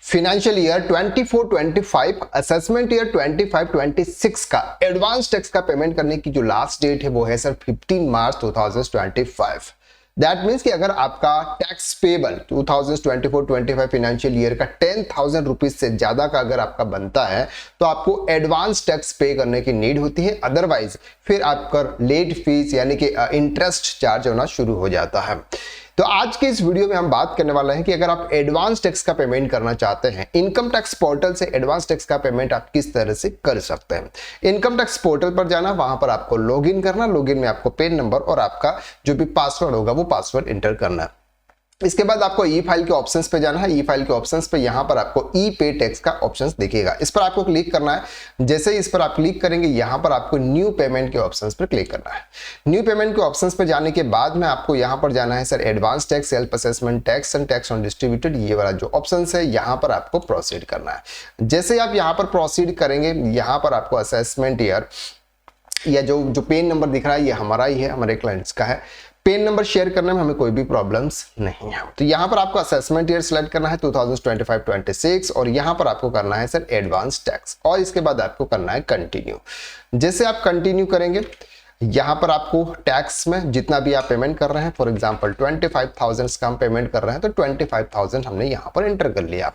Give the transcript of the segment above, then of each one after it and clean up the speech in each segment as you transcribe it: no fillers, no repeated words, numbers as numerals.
Financial year 24-25 assessment year 25-26 का advance tax का payment करने की जो लास्ट डेट है वो है सर 15 मार्च 2025। दैट मीन्स कि अगर आपका टैक्स पेबल 2024-25 फाइनेंशियल ईयर का 10,000 रुपीज से ज्यादा का अगर आपका बनता है तो आपको एडवांस टैक्स पे करने की नीड होती है, अदरवाइज फिर आपका लेट फीस यानी कि इंटरेस्ट चार्ज होना शुरू हो जाता है। तो आज के इस वीडियो में हम बात करने वाले हैं कि अगर आप एडवांस टैक्स का पेमेंट करना चाहते हैं, इनकम टैक्स पोर्टल से एडवांस टैक्स का पेमेंट आप किस तरह से कर सकते हैं। इनकम टैक्स पोर्टल पर जाना, वहां पर आपको लॉगिन करना, लॉगिन में आपको पैन नंबर और आपका जो भी पासवर्ड होगा वो पासवर्ड एंटर करना है। इसके बाद आपको ई फाइल के ऑप्शंस पे जाना है। ई फाइल के ऑप्शंस पे यहाँ पर आपको ई पे टैक्स का ऑप्शंस दिखेगा, इस पर आपको क्लिक करना है। जैसे ही इस पर आप क्लिक करेंगे यहाँ पर आपको न्यू पेमेंट के ऑप्शंस पर क्लिक करना है। न्यू पेमेंट के ऑप्शंस पे जाने के बाद में आपको यहाँ पर जाना है sir advance tax, self assessment tax and tax on distributed, ये वाला जो ऑप्शन है यहाँ पर आपको प्रोसीड करना है। जैसे ही आप यहाँ पर प्रोसीड करेंगे, यहाँ पर आपको असेसमेंट ईयर या जो पेन नंबर दिख रहा है ये हमारा ही है, हमारे क्लाइंट्स का है। पेन नंबर शेयर करने में हमें कोई भी प्रॉब्लम्स नहीं है। तो यहाँ पर आपको असेसमेंट ईयर सिलेक्ट करना है 2025-26 और यहाँ पर आपको करना है सर एडवांस टैक्स और इसके बाद आपको करना है कंटिन्यू। जैसे आप कंटिन्यू करेंगे यहाँ पर आपको टैक्स में जितना भी आप पेमेंट कर रहे हैं, फॉर एग्जांपल 25,000 का हम पेमेंट कर रहे हैं तो 25,000 हमने यहाँ पर एंटर कर लिया।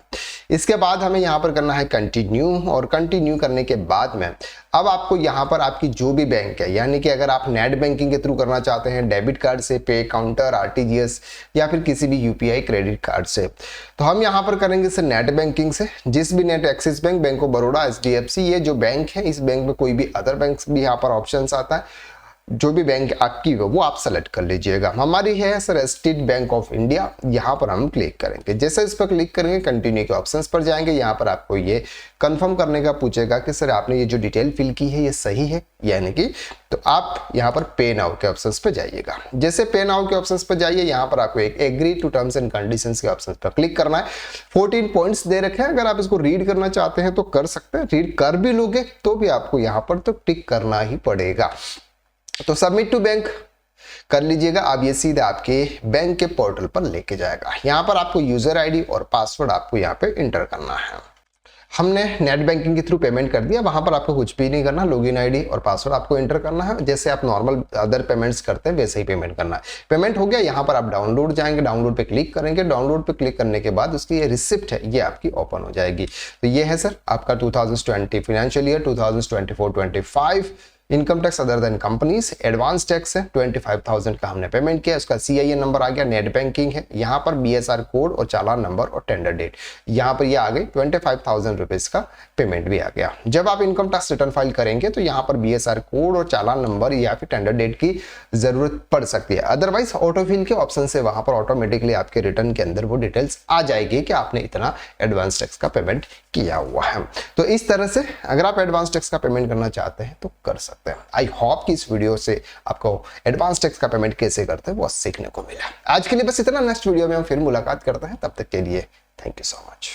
इसके बाद हमें यहाँ पर करना है कंटिन्यू और कंटिन्यू करने के बाद में अब आपको यहाँ पर आपकी जो भी बैंक है, यानी कि अगर आप नेट बैंकिंग के थ्रू करना चाहते हैं, डेबिट कार्ड से, पे काउंटर, आरटीजीएस या फिर किसी भी यूपीआई क्रेडिट कार्ड से, तो हम यहाँ पर करेंगे सर नेट बैंकिंग से। जिस भी net, axis bank, bank of Baroda, HDFC, ये जो बैंक है इस बैंक में कोई भी अदर बैंक भी यहाँ पर ऑप्शन आता है। जो भी बैंक आपकी हो वो आप सेलेक्ट कर लीजिएगा। हमारी है sir state bank of India, यहाँ पर हम क्लिक करेंगे। जैसे इस पर क्लिक करेंगे कंटिन्यू के ऑप्शंस पर जाएंगे, यहाँ पर आपको ये कंफर्म करने का पूछेगा कि सर आपने ये जो डिटेल फिल की है ये सही है यानी कि, तो आप यहाँ पर पे नाउ के ऑप्शंस पर जाइएगा। जैसे पे नाउ के ऑप्शंस पर जाइए, यहाँ पर आपको एक agree to terms and conditions के ऑप्शंस पर क्लिक करना है। 14 पॉइंट्स दे रखे हैं, अगर आप इसको रीड करना चाहते हैं तो कर सकते हैं, रीड कर भी लोगे तो भी आपको यहाँ पर तो टिक करना ही पड़ेगा। तो सबमिट टू बैंक कर लीजिएगा। अब ये सीधा आपके बैंक के पोर्टल पर लेके जाएगा। यहाँ पर आपको यूजर आईडी और पासवर्ड आपको यहाँ पे इंटर करना है। हमने नेट बैंकिंग के थ्रू पेमेंट कर दिया, वहां पर आपको कुछ भी नहीं करना, लॉगिन आईडी और पासवर्ड आपको एंटर करना है। जैसे आप नॉर्मल अदर पेमेंट्स करते हैं वैसे ही पेमेंट करना है। पेमेंट हो गया, यहाँ पर आप डाउनलोड जाएंगे, डाउनलोड पे क्लिक करेंगे। डाउनलोड पे क्लिक करने के बाद उसकी ये रिसिप्ट है ये आपकी ओपन हो जाएगी। तो ये है सर आपका 2020 financial year 2024-25 income tax other than companies advance tax है। 25,000 का हमने पेमेंट किया, उसका CIN नंबर आ गया, नेट बैंकिंग है, यहाँ पर BSR कोड और चालान नंबर और टेंडर डेट, यहाँ पर ये आ गई। 25,000 रुपीज का पेमेंट भी आ गया। जब आप इनकम टैक्स रिटर्न फाइल करेंगे तो यहाँ पर BSR कोड और चालान नंबर या फिर टेंडर डेट की जरूरत पड़ सकती है, अदरवाइज ऑटोफिल के ऑप्शन से वहां पर ऑटोमेटिकली आपके रिटर्न के अंदर वो डिटेल्स आ जाएगी कि आपने इतना एडवांस टैक्स का पेमेंट किया हुआ है। तो इस तरह से अगर आप एडवांस टैक्स का पेमेंट करना चाहते हैं तो कर सकते हैं। आई होप कि इस वीडियो से आपको एडवांस टैक्स का पेमेंट कैसे करते हैं वो सीखने को मिला। आज के लिए बस इतना, नेक्स्ट वीडियो में हम फिर मुलाकात करते हैं, तब तक के लिए थैंक यू सो मच।